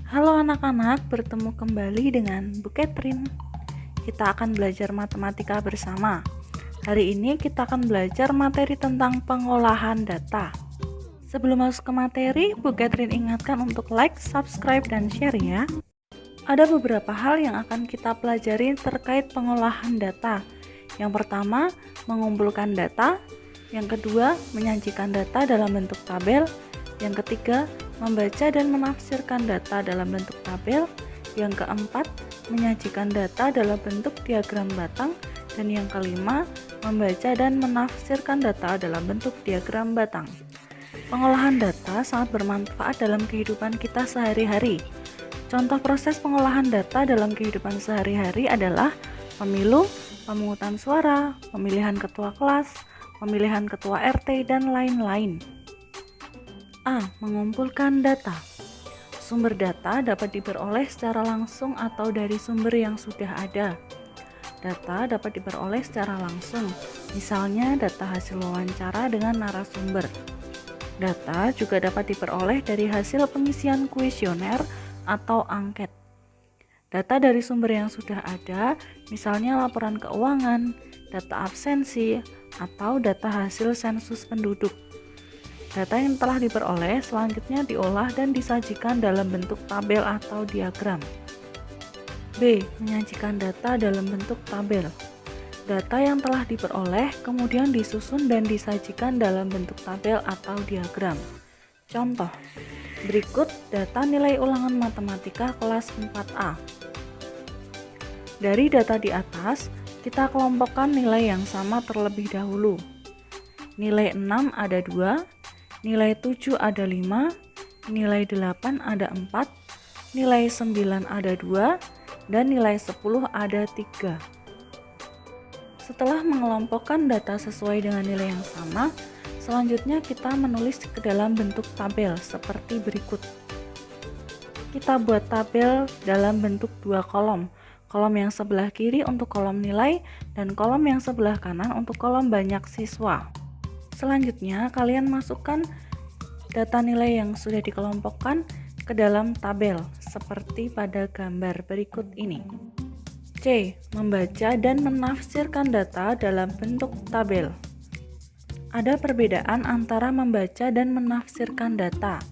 Halo anak-anak, bertemu kembali dengan Bu Catherine. Kita akan belajar matematika bersama. Hari ini kita akan belajar materi tentang pengolahan data. Sebelum masuk ke materi, Bu Catherine ingatkan untuk like, subscribe, dan share ya. Ada beberapa hal yang akan kita pelajari terkait pengolahan data. Yang pertama, mengumpulkan data. Yang kedua, menyajikan data dalam bentuk tabel. Yang ketiga, membaca dan menafsirkan data dalam bentuk tabel. Yang keempat, menyajikan data dalam bentuk diagram batang. Dan yang kelima, membaca dan menafsirkan data dalam bentuk diagram batang. Pengolahan data sangat bermanfaat dalam kehidupan kita sehari-hari. Contoh proses pengolahan data dalam kehidupan sehari-hari adalah pemilu, pemungutan suara, pemilihan ketua kelas, pemilihan ketua RT, dan lain-lain. A. Mengumpulkan data. Sumber data dapat diperoleh secara langsung atau dari sumber yang sudah ada. Data dapat diperoleh secara langsung, misalnya data hasil wawancara dengan narasumber. Data juga dapat diperoleh dari hasil pengisian kuesioner atau angket. Data dari sumber yang sudah ada, misalnya laporan keuangan, data absensi, atau data hasil sensus penduduk. Data yang telah diperoleh selanjutnya diolah dan disajikan dalam bentuk tabel atau diagram. B. Menyajikan data dalam bentuk tabel. Data yang telah diperoleh kemudian disusun dan disajikan dalam bentuk tabel atau diagram. Contoh, berikut data nilai ulangan matematika kelas 4A. Dari data di atas, kita kelompokkan nilai yang sama terlebih dahulu. Nilai 6 ada 2, nilai 7 ada 5, nilai 8 ada 4, nilai 9 ada 2, dan nilai 10 ada 3. Setelah mengelompokkan data sesuai dengan nilai yang sama, selanjutnya kita menulis ke dalam bentuk tabel seperti berikut. Kita buat tabel dalam bentuk dua kolom. Kolom yang sebelah kiri untuk kolom nilai dan kolom yang sebelah kanan untuk kolom banyak siswa. Selanjutnya, kalian masukkan data nilai yang sudah dikelompokkan ke dalam tabel, seperti pada gambar berikut ini. C. Membaca dan menafsirkan data dalam bentuk tabel. Ada perbedaan antara membaca dan menafsirkan data.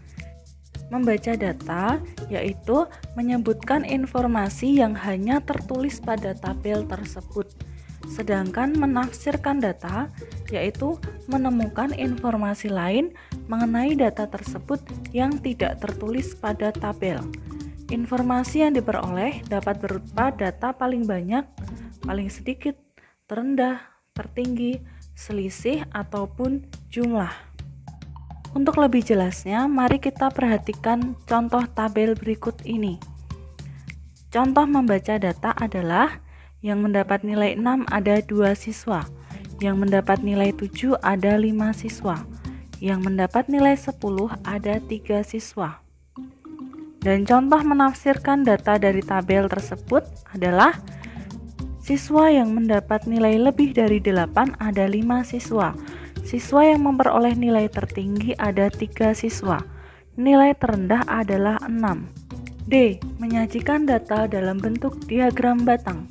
Membaca data yaitu menyebutkan informasi yang hanya tertulis pada tabel tersebut. Sedangkan menafsirkan data yaitu menemukan informasi lain mengenai data tersebut yang tidak tertulis pada tabel. Informasi yang diperoleh dapat berupa data paling banyak, paling sedikit, terendah, tertinggi, selisih, ataupun jumlah. Untuk lebih jelasnya, mari kita perhatikan contoh tabel berikut ini. Contoh membaca data adalah yang mendapat nilai 6 ada 2 siswa, yang mendapat nilai 7 ada 5 siswa, yang mendapat nilai 10 ada 3 siswa. Dan contoh menafsirkan data dari tabel tersebut adalah siswa yang mendapat nilai lebih dari 8 ada 5 siswa, siswa yang memperoleh nilai tertinggi ada 3 siswa, nilai terendah adalah 6. D. Menyajikan data dalam bentuk diagram batang.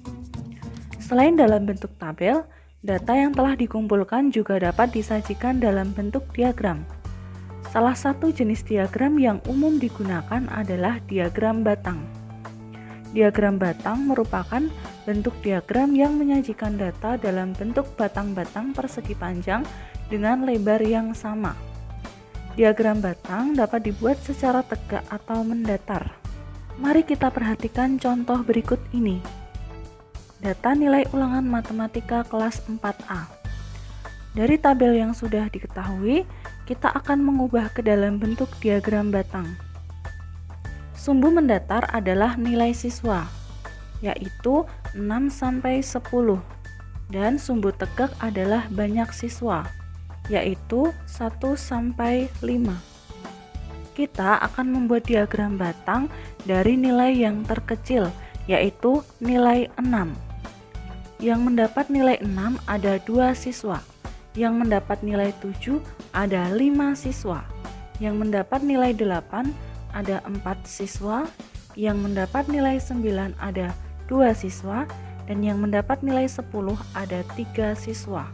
Selain dalam bentuk tabel, data yang telah dikumpulkan juga dapat disajikan dalam bentuk diagram. Salah satu jenis diagram yang umum digunakan adalah diagram batang. Diagram batang merupakan bentuk diagram yang menyajikan data dalam bentuk batang-batang persegi panjang dengan lebar yang sama. Diagram batang dapat dibuat secara tegak atau mendatar. Mari kita perhatikan contoh berikut ini. Data nilai ulangan matematika kelas 4A. Dari tabel yang sudah diketahui, kita akan mengubah ke dalam bentuk diagram batang. Sumbu mendatar adalah nilai siswa, yaitu 6-10, dan sumbu tegak adalah banyak siswa, yaitu 1-5. Kita akan membuat diagram batang dari nilai yang terkecil, yaitu nilai 6. Yang mendapat nilai 6 ada 2 siswa, yang mendapat nilai 7 ada 5 siswa, yang mendapat nilai 8 ada 4 siswa, yang mendapat nilai 9 ada 2 siswa dan yang mendapat nilai 10 ada 3 siswa.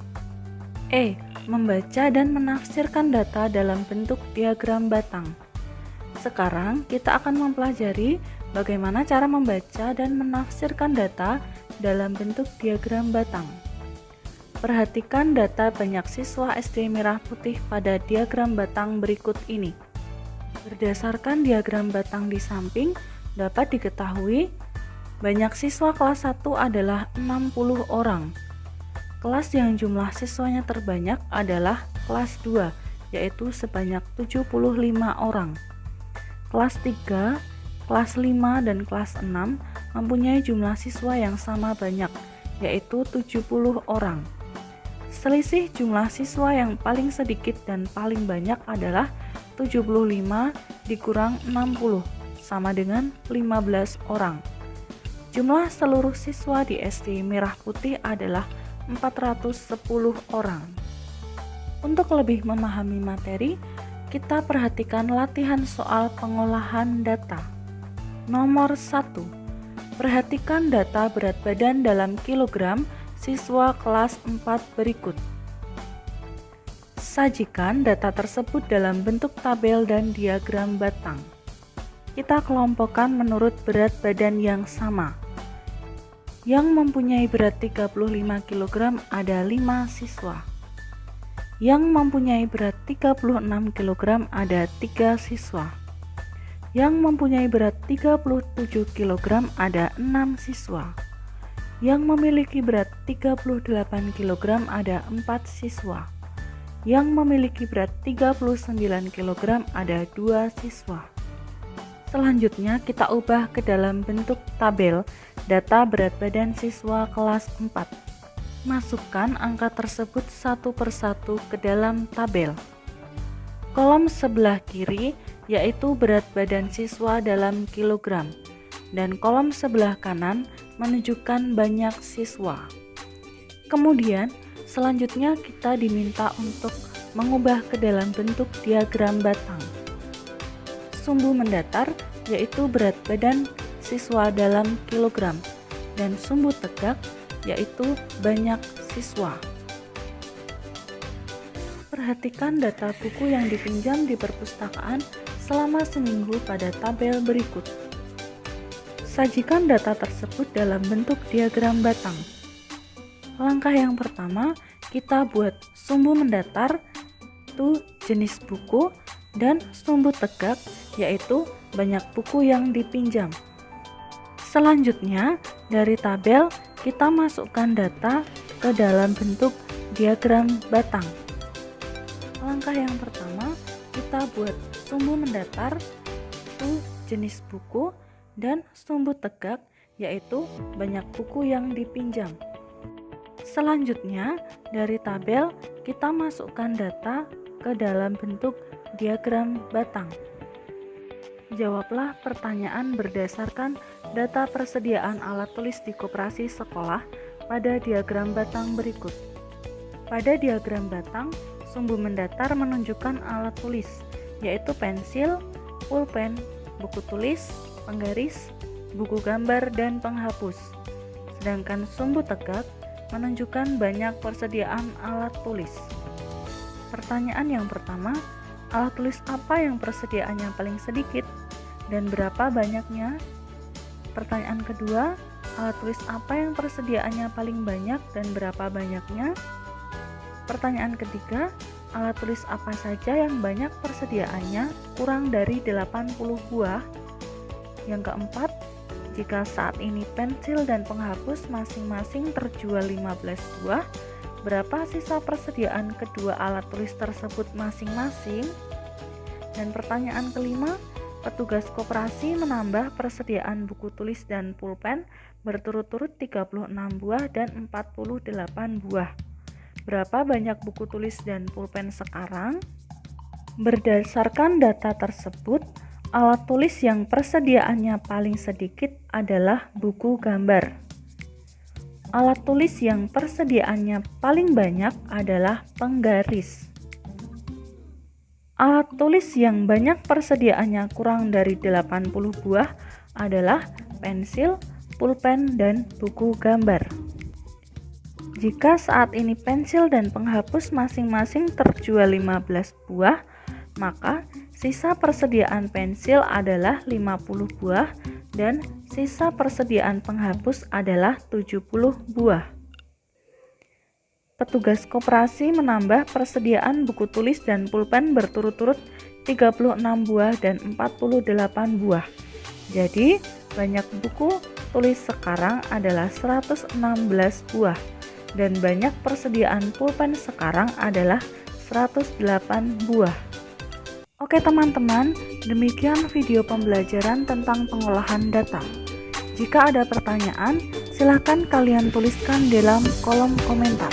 E. Membaca dan menafsirkan data dalam bentuk diagram batang. Sekarang kita akan mempelajari bagaimana cara membaca dan menafsirkan data dalam bentuk diagram batang. Perhatikan data banyak siswa SD Merah Putih pada diagram batang berikut ini. Berdasarkan diagram batang di samping, dapat diketahui banyak siswa kelas 1 adalah 60 orang. Kelas yang jumlah siswanya terbanyak adalah kelas 2, yaitu sebanyak 75 orang. Kelas 3, kelas 5, dan kelas 6 mempunyai jumlah siswa yang sama banyak, yaitu 70 orang. Selisih jumlah siswa yang paling sedikit dan paling banyak adalah 75 dikurang 60, sama dengan 15 orang. Jumlah seluruh siswa di SD Merah Putih adalah 410 orang. Untuk lebih memahami materi, kita perhatikan latihan soal pengolahan data. Nomor 1. Perhatikan data berat badan dalam kilogram siswa kelas 4 berikut. Sajikan data tersebut dalam bentuk tabel dan diagram batang. Kita kelompokkan menurut berat badan yang sama. Yang mempunyai berat 35 kg ada 5 siswa. Yang mempunyai berat 36 kg ada 3 siswa. Yang mempunyai berat 37 kg ada 6 siswa. Yang memiliki berat 38 kg ada 4 siswa. Yang memiliki berat 39 kg ada 2 siswa. Selanjutnya kita ubah ke dalam bentuk tabel data berat badan siswa kelas 4. Masukkan angka tersebut satu persatu ke dalam tabel. Kolom sebelah kiri yaitu berat badan siswa dalam kilogram, dan kolom sebelah kanan menunjukkan banyak siswa. Kemudian selanjutnya kita diminta untuk mengubah ke dalam bentuk diagram batang. Sumbu mendatar yaitu berat badan siswa dalam kilogram, dan sumbu tegak yaitu banyak siswa. Perhatikan data buku yang dipinjam di perpustakaan selama seminggu pada tabel berikut. Sajikan data tersebut dalam bentuk diagram batang. Langkah yang pertama, kita buat sumbu mendatar, itu jenis buku, dan sumbu tegak, yaitu banyak buku yang dipinjam. Selanjutnya, dari tabel kita masukkan data ke dalam bentuk diagram batang. Langkah yang pertama, kita buat sumbu mendatar, itu jenis buku, dan sumbu tegak, yaitu banyak buku yang dipinjam. Selanjutnya, dari tabel kita masukkan data ke dalam bentuk diagram batang. Jawablah pertanyaan berdasarkan data persediaan alat tulis di koperasi sekolah pada diagram batang berikut. Pada diagram batang, sumbu mendatar menunjukkan alat tulis, yaitu pensil, pulpen, buku tulis, penggaris, buku gambar, dan penghapus. Sedangkan sumbu tegak menunjukkan banyak persediaan alat tulis. Pertanyaan yang pertama, alat tulis apa yang persediaannya paling sedikit dan berapa banyaknya? Pertanyaan kedua, alat tulis apa yang persediaannya paling banyak dan berapa banyaknya? Pertanyaan ketiga, alat tulis apa saja yang banyak persediaannya kurang dari 80 buah? Yang keempat, jika saat ini pensil dan penghapus masing-masing terjual 15 buah, berapa sisa persediaan kedua alat tulis tersebut masing-masing? Dan pertanyaan kelima, petugas koperasi menambah persediaan buku tulis dan pulpen berturut-turut 36 buah dan 48 buah. Berapa banyak buku tulis dan pulpen sekarang? Berdasarkan data tersebut, alat tulis yang persediaannya paling sedikit adalah buku gambar. Alat tulis yang persediaannya paling banyak adalah penggaris. Alat tulis yang banyak persediaannya kurang dari 80 buah adalah pensil, pulpen, dan buku gambar. Jika saat ini pensil dan penghapus masing-masing terjual 15 buah, maka sisa persediaan pensil adalah 50 buah dan sisa persediaan penghapus adalah 70 buah. Petugas koperasi menambah persediaan buku tulis dan pulpen berturut-turut 36 buah dan 48 buah. Jadi, banyak buku tulis sekarang adalah 116 buah dan banyak persediaan pulpen sekarang adalah 108 buah. Oke teman-teman, demikian video pembelajaran tentang pengolahan data. Jika ada pertanyaan, silahkan kalian tuliskan dalam kolom komentar.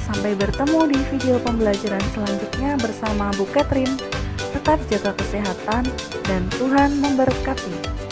Sampai bertemu di video pembelajaran selanjutnya bersama Bu Catherine. Tetap jaga kesehatan dan Tuhan memberkati.